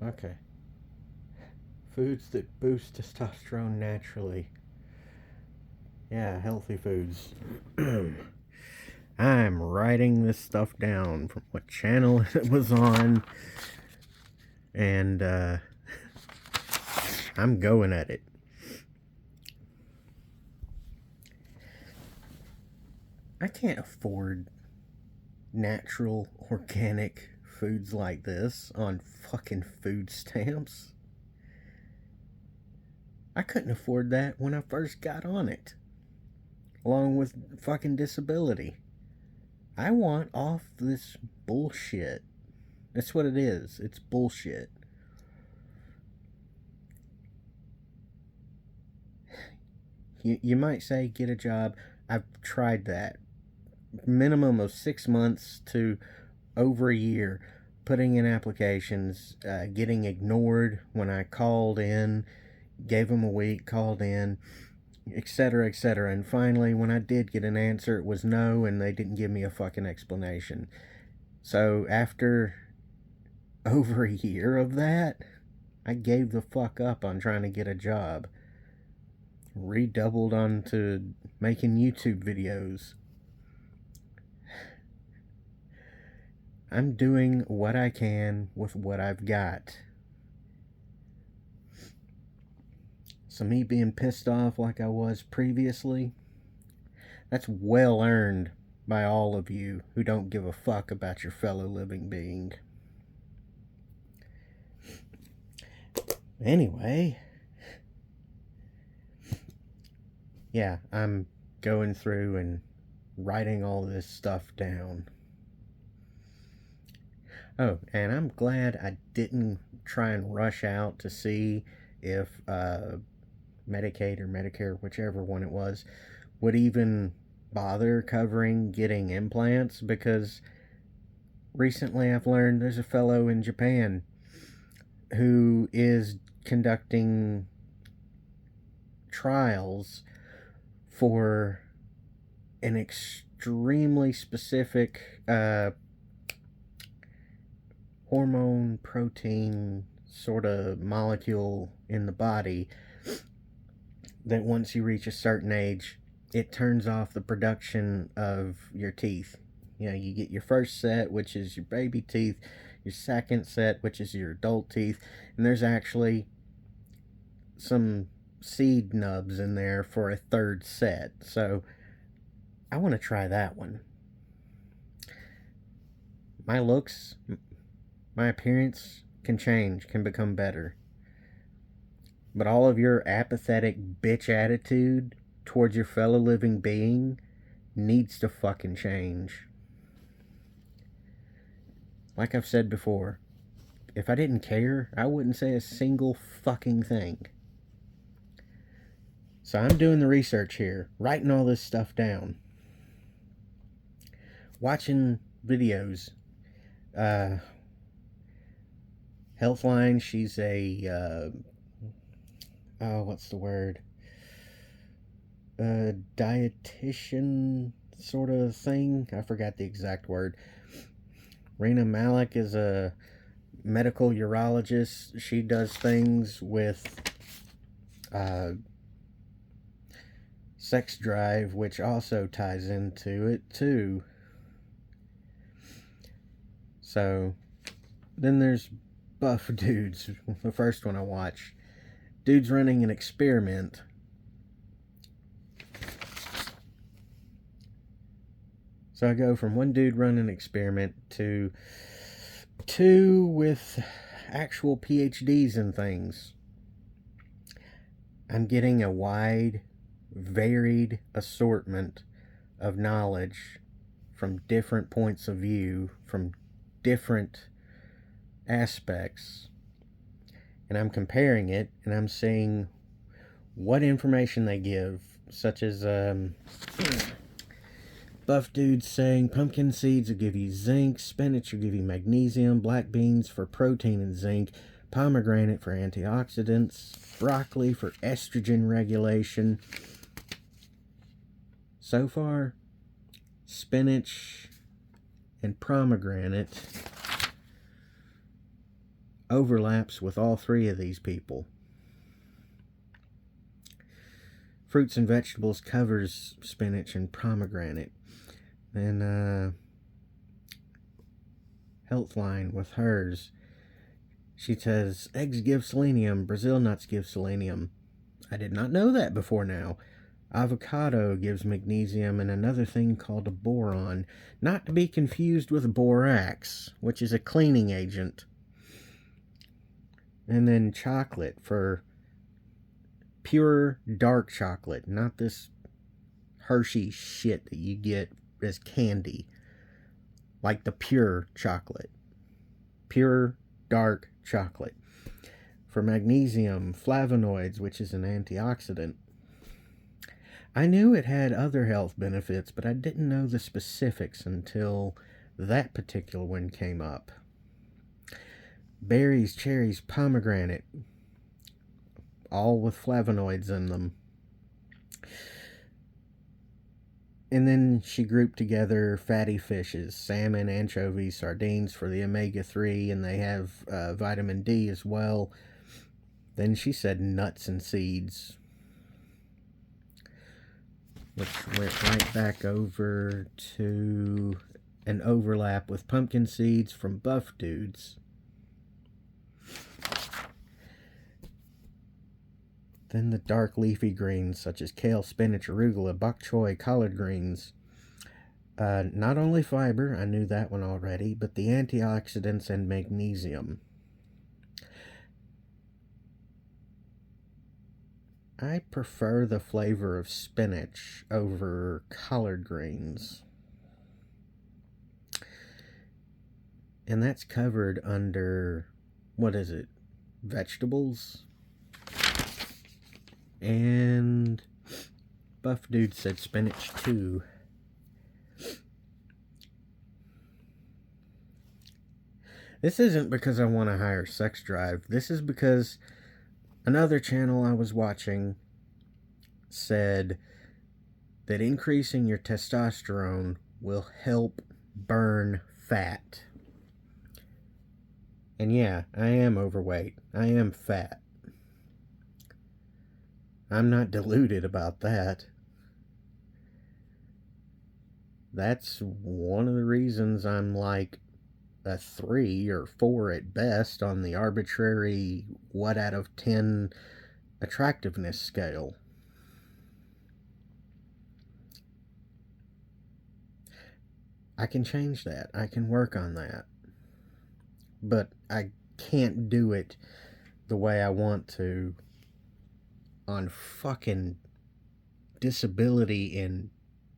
Okay. Foods that boost testosterone naturally. Yeah, healthy foods. I'm writing this stuff down from what channel it was on, and I'm going at it. I can't afford natural, organic foods like this on fucking food stamps. I couldn't afford that when I first got on it, along with fucking disability. I want off this bullshit. That's what it is. It's bullshit. You might say get a job. I've tried that. Minimum of 6 months to over a year putting in applications, getting ignored when I called in, gave them a week, called in, etc., etc. And finally, when I did get an answer, it was no, and they didn't give me a fucking explanation. So after over a year of that, I gave the fuck up on trying to get a job. Redoubled onto making YouTube videos. I'm doing what I can with what I've got. So me being pissed off like I was previously, that's well earned by all of you who don't give a fuck about your fellow living being. Anyway, yeah, I'm going through and writing all this stuff down. Oh, and I'm glad I didn't try and rush out to see if Medicaid or Medicare, whichever one it was, would even bother covering getting implants, because recently I've learned there's a fellow in Japan who is conducting trials for an extremely specific hormone protein sort of molecule in the body that once you reach a certain age, it turns off the production of your teeth. You know, you get your first set, which is your baby teeth, your second set, which is your adult teeth, and there's actually some seed nubs in there for a third set. So I want to try that one. My looks, my appearance can change, can become better. But all of your apathetic bitch attitude towards your fellow living being needs to fucking change. Like I've said before, if I didn't care, I wouldn't say a single fucking thing. So I'm doing the research here, writing all this stuff down, watching videos. Healthline, she's a what's the word? Dietitian sort of thing. I forgot the exact word. Rena Malik is a medical urologist. She does things with sex drive, which also ties into it too. So then there's buff dudes. The first one I watched, dude's running an experiment. So I go from one dude running an experiment to two with actual PhDs and things. I'm getting a wide, varied assortment of knowledge from different points of view, from different aspects. And I'm comparing it, and I'm seeing what information they give, such as buff dudes saying pumpkin seeds will give you zinc, spinach will give you magnesium, black beans for protein and zinc, pomegranate for antioxidants, broccoli for estrogen regulation. So far, spinach and pomegranate overlaps with all three of these people. Fruits and vegetables covers spinach and pomegranate. Then Healthline with hers, she says eggs give selenium, Brazil nuts give selenium. I did not know that before now. Avocado gives magnesium and another thing called a boron, not to be confused with borax, which is a cleaning agent. And then chocolate for pure dark chocolate, not this Hershey shit that you get as candy. Like the pure chocolate. Pure dark chocolate. For magnesium, flavonoids, which is an antioxidant. I knew it had other health benefits, but I didn't know the specifics until that particular one came up. Berries, cherries, pomegranate, all with flavonoids in them. And then she grouped together fatty fishes, salmon, anchovies, sardines for the omega-3, and they have vitamin D as well. Then she said nuts and seeds, which went right back over to an overlap with pumpkin seeds from Buff Dudes. Then the dark leafy greens such as kale, spinach, arugula, bok choy, collard greens. Not only fiber, I knew that one already, but the antioxidants and magnesium. I prefer the flavor of spinach over collard greens. And that's covered under, what is it, vegetables? And Buff Dude said spinach too. This isn't because I want a higher sex drive. This is because another channel I was watching said that increasing your testosterone will help burn fat. And yeah, I am overweight. I am fat. I'm not deluded about that. That's one of the reasons I'm like a 3 or 4 at best on the arbitrary what out of 10 attractiveness scale. I can change that. I can work on that. But I can't do it the way I want to on fucking disability and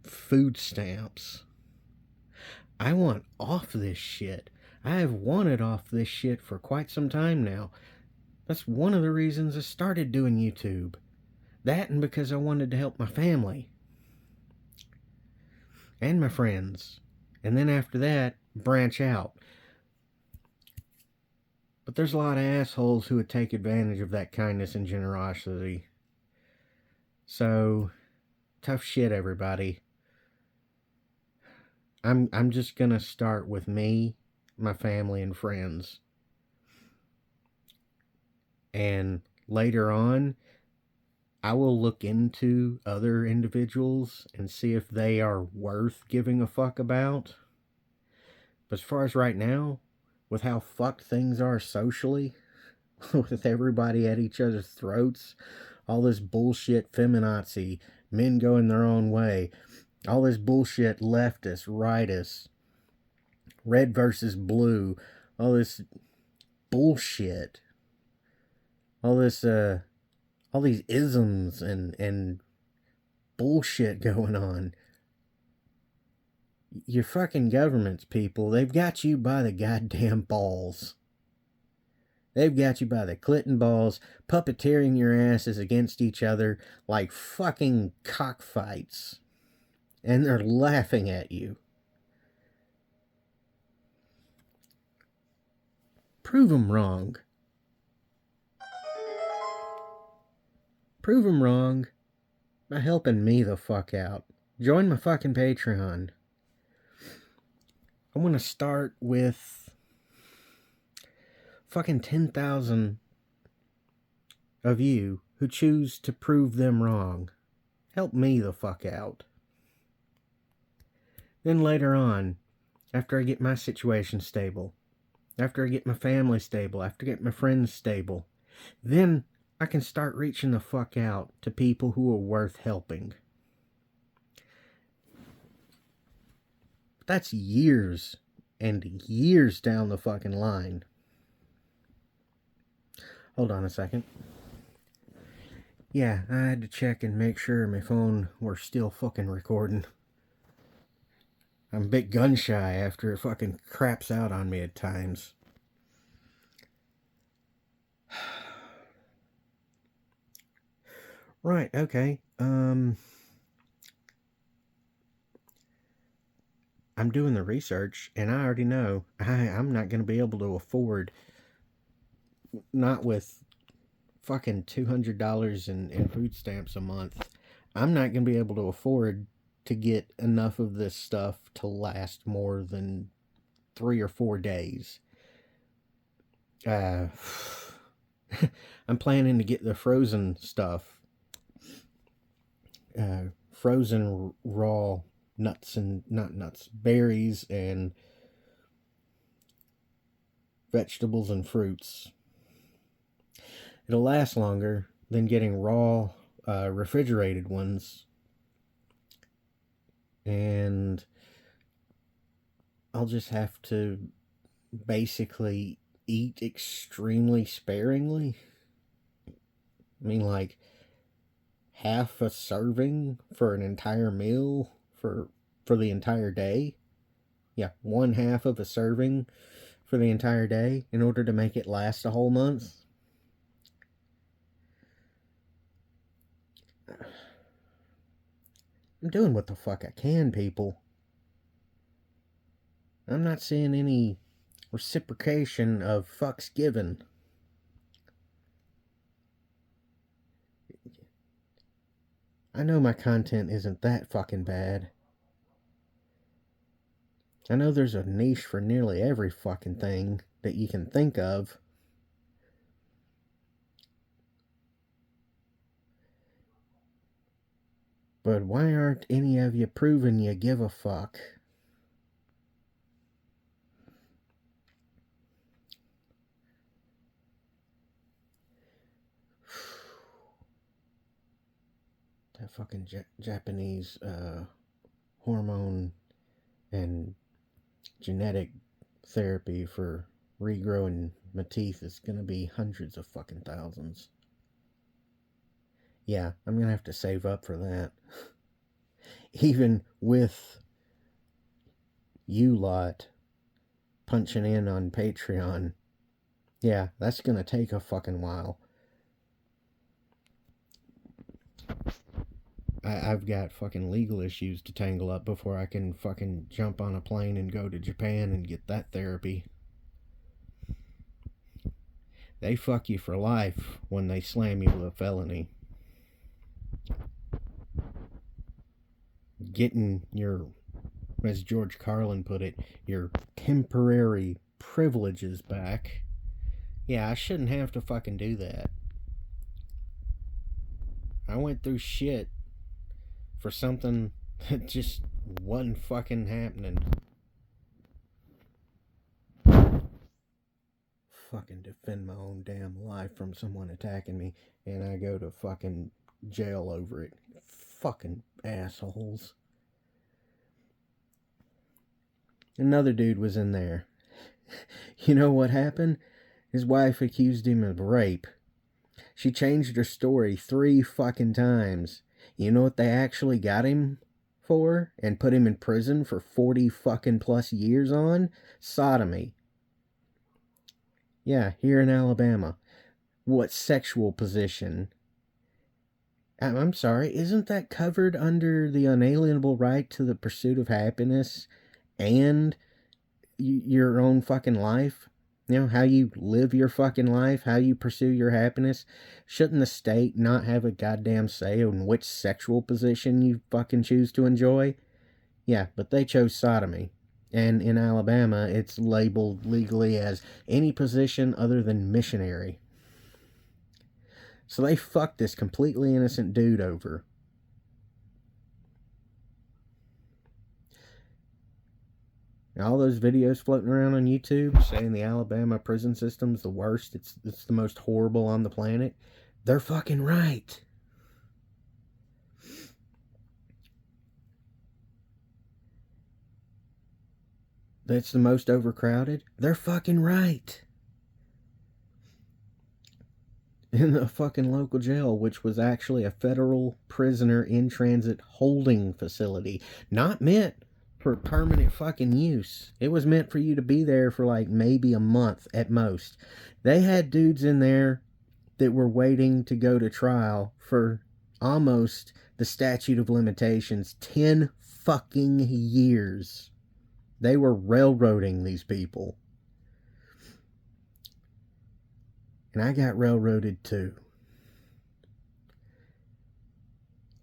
food stamps. I want off this shit. I have wanted off this shit for quite some time now. That's one of the reasons I started doing YouTube. That and because I wanted to help my family. And my friends. And then after that, branch out. But there's a lot of assholes who would take advantage of that kindness and generosity. So, tough shit, everybody. I'm just gonna start with me, my family, and friends. And later on, I will look into other individuals and see if they are worth giving a fuck about. But as far as right now, with how fucked things are socially, with everybody at each other's throats, all this bullshit feminazi, men going their own way, all this bullshit leftist, rightist, red versus blue, all this bullshit, all these isms and bullshit going on. Your fucking governments, people, they've got you by the goddamn balls. They've got you by the clit and balls, puppeteering your asses against each other like fucking cockfights. And they're laughing at you. Prove them wrong. Prove them wrong by helping me the fuck out. Join my fucking Patreon. I want to start with fucking 10,000 of you who choose to prove them wrong. Help me the fuck out. Then later on, after I get my situation stable, after I get my family stable, after I get my friends stable, then I can start reaching the fuck out to people who are worth helping. That's years and years down the fucking line. Hold on a second. Yeah, I had to check and make sure my phone were still fucking recording. I'm a bit gun shy after it fucking craps out on me at times. Right, okay. I'm doing the research, and I already know I'm not going to be able to afford, not with fucking $200 in food stamps a month, I'm not going to be able to afford to get enough of this stuff to last more than 3 or 4 days. I'm planning to get the frozen stuff. Frozen raw nuts and not nuts, berries and vegetables and fruits. It'll last longer than getting raw refrigerated ones. And I'll just have to basically eat extremely sparingly. I mean, like half a serving for an entire meal for the entire day. Yeah, 1/2 of a serving for the entire day in order to make it last a whole month. I'm doing what the fuck I can, people. I'm not seeing any reciprocation of fucks given. I know my content isn't that fucking bad. I know there's a niche for nearly every fucking thing that you can think of. But why aren't any of you proving you give a fuck? That fucking Japanese hormone and genetic therapy for regrowing my teeth is gonna be hundreds of fucking thousands. Yeah, I'm gonna have to save up for that. Even with you lot punching in on Patreon, yeah, that's gonna take a fucking while. I've got fucking legal issues to tangle up before I can fucking jump on a plane and go to Japan and get that therapy. They fuck you for life when they slam you with a felony. Getting your, as George Carlin put it, your temporary privileges back. Yeah, I shouldn't have to fucking do that. I went through shit for something that just wasn't fucking happening. Fucking defend my own damn life from someone attacking me, and I go to fucking jail over it. Fucking assholes. Another dude was in there. You know what happened? His wife accused him of rape. She changed her story 3 fucking times. You know what they actually got him for and put him in prison for 40 fucking plus years on? Sodomy. Yeah, here in Alabama. What sexual position? I'm sorry, isn't that covered under the unalienable right to the pursuit of happiness and your own fucking life? You know, how you live your fucking life, how you pursue your happiness. Shouldn't the state not have a goddamn say on which sexual position you fucking choose to enjoy? Yeah, but they chose sodomy. And in Alabama, it's labeled legally as any position other than missionary. So they fucked this completely innocent dude over. All those videos floating around on YouTube saying the Alabama prison system's the worst, it's the most horrible on the planet, they're fucking right. That's the most overcrowded, they're fucking right. In the fucking local jail, which was actually a federal prisoner in transit holding facility, not meant for permanent fucking use. It was meant for you to be there for like maybe a month at most. They had dudes in there that were waiting to go to trial for almost the statute of limitations, 10 fucking years. They were railroading these people. And I got railroaded too.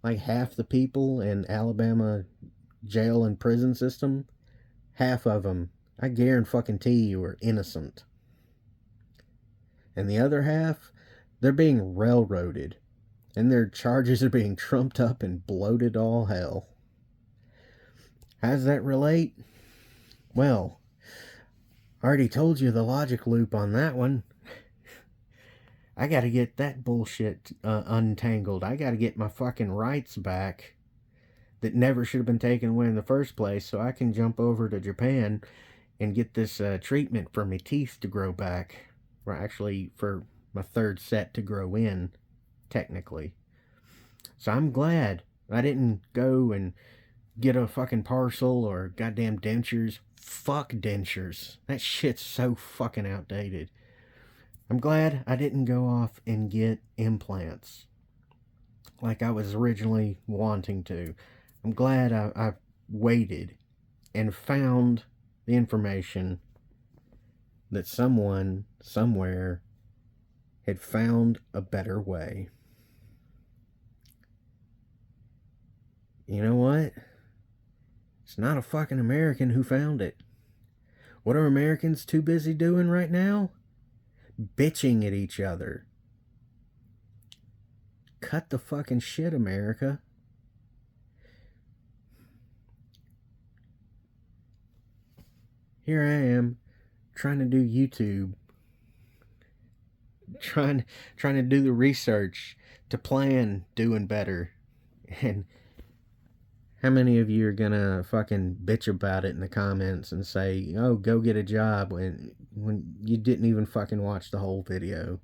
Like half the people in Alabama jail and prison system, half of them, I guarantee you, are innocent. And the other half, they're being railroaded. And their charges are being trumped up and bloated to all hell. How does that relate? Well, I already told you the logic loop on that one. I gotta get that bullshit untangled. I gotta get my fucking rights back that never should have been taken away in the first place, so I can jump over to Japan and get this treatment for my teeth to grow back. Or actually, for my third set to grow in, technically. So I'm glad I didn't go and get a fucking parcel or goddamn dentures. Fuck dentures. That shit's so fucking outdated. I'm glad I didn't go off and get implants like I was originally wanting to. I'm glad I waited and found the information that someone somewhere had found a better way. You know what? It's not a fucking American who found it. What are Americans too busy doing right now? Bitching at each other. Cut the fucking shit, America. Here I am trying to do YouTube, trying to do the research to plan doing better. And how many of you are gonna fucking bitch about it in the comments and say, oh, go get a job, when you didn't even fucking watch the whole video?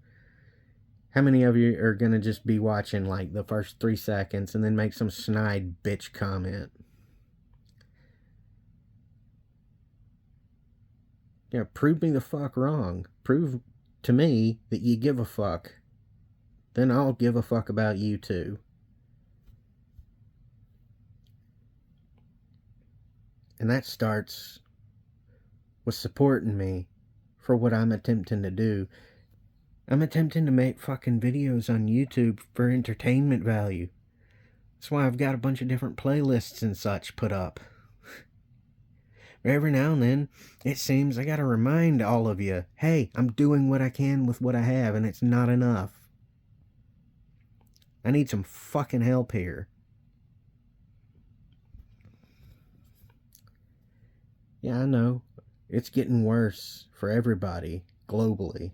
How many of you are gonna just be watching like the first 3 seconds and then make some snide bitch comment? Yeah, prove me the fuck wrong. Prove to me that you give a fuck. Then I'll give a fuck about you too. And that starts with supporting me for what I'm attempting to do. I'm attempting to make fucking videos on YouTube for entertainment value. That's why I've got a bunch of different playlists and such put up. But every now and then, it seems I gotta remind all of you, hey, I'm doing what I can with what I have, and it's not enough. I need some fucking help here. Yeah, I know. It's getting worse for everybody, globally.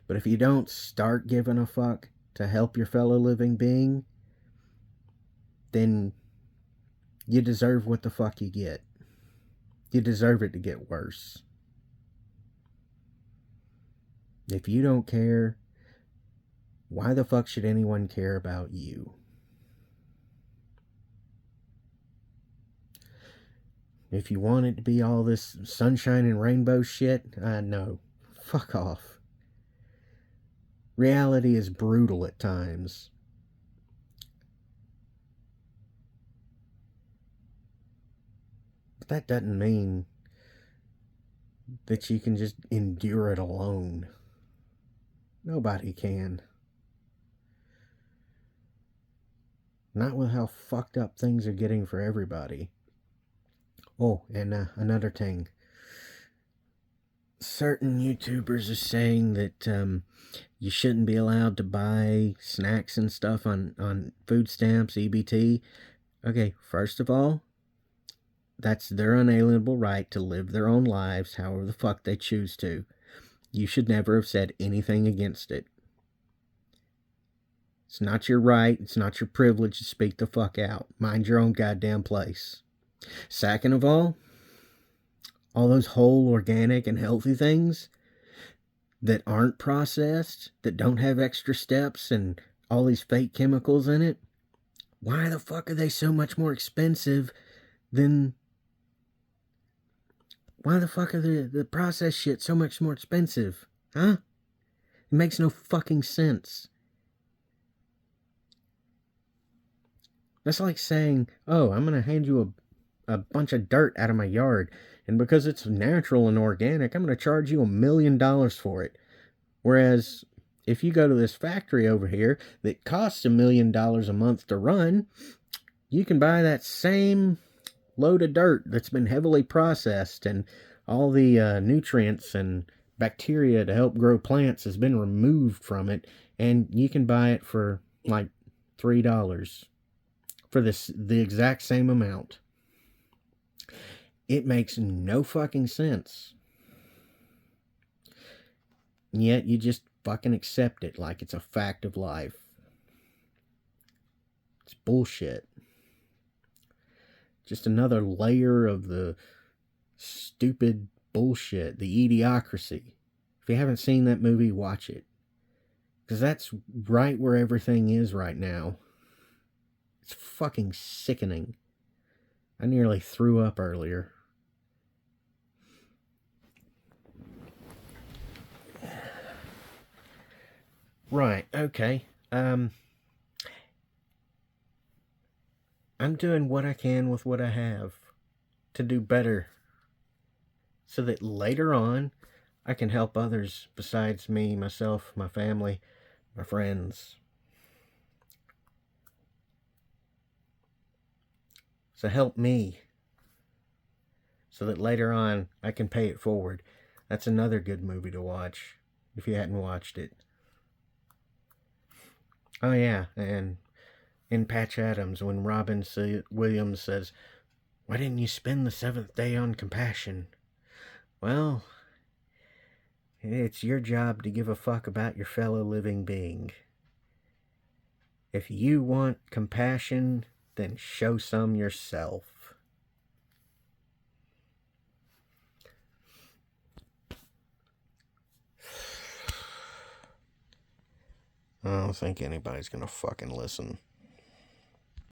But if you don't start giving a fuck to help your fellow living being, then you deserve what the fuck you get. You deserve it to get worse. If you don't care, why the fuck should anyone care about you? If you want it to be all this sunshine and rainbow shit, no. Fuck off. Reality is brutal at times. But that doesn't mean that you can just endure it alone. Nobody can. Not with how fucked up things are getting for everybody. Oh, and another thing. Certain YouTubers are saying that you shouldn't be allowed to buy snacks and stuff on food stamps, EBT. Okay, first of all, that's their unalienable right to live their own lives however the fuck they choose to. You should never have said anything against it. It's not your right, it's not your privilege to speak the fuck out. Mind your own goddamn place. Second of all those whole, organic, and healthy things that aren't processed, that don't have extra steps and all these fake chemicals in it, why the fuck are they so much more expensive than... Why the fuck are the processed shit so much more expensive? Huh? It makes no fucking sense. That's like saying, oh, I'm going to hand you a bunch of dirt out of my yard, and because it's natural and organic, I'm going to charge you $1 million for it. Whereas, if you go to this factory over here that costs $1 million a month to run, you can buy that same load of dirt that's been heavily processed, and all the nutrients and bacteria to help grow plants has been removed from it, and you can buy it for like $3 for the exact same amount. It makes no fucking sense. And yet you just fucking accept it like it's a fact of life. It's bullshit. Just another layer of the stupid bullshit, the idiocracy. If you haven't seen that movie, watch it. Because that's right where everything is right now. It's fucking sickening. I nearly threw up earlier. Right, okay. I'm doing what I can with what I have to do better, so that later on I can help others besides me, myself, my family, my friends. So help me, so that later on I can pay it forward. That's another good movie to watch if you hadn't watched it. Oh yeah, and in Patch Adams, when Robin Williams says, "Why didn't you spend the seventh day on compassion?" Well, it's your job to give a fuck about your fellow living being. If you want compassion, then show some yourself. I don't think anybody's gonna fucking listen.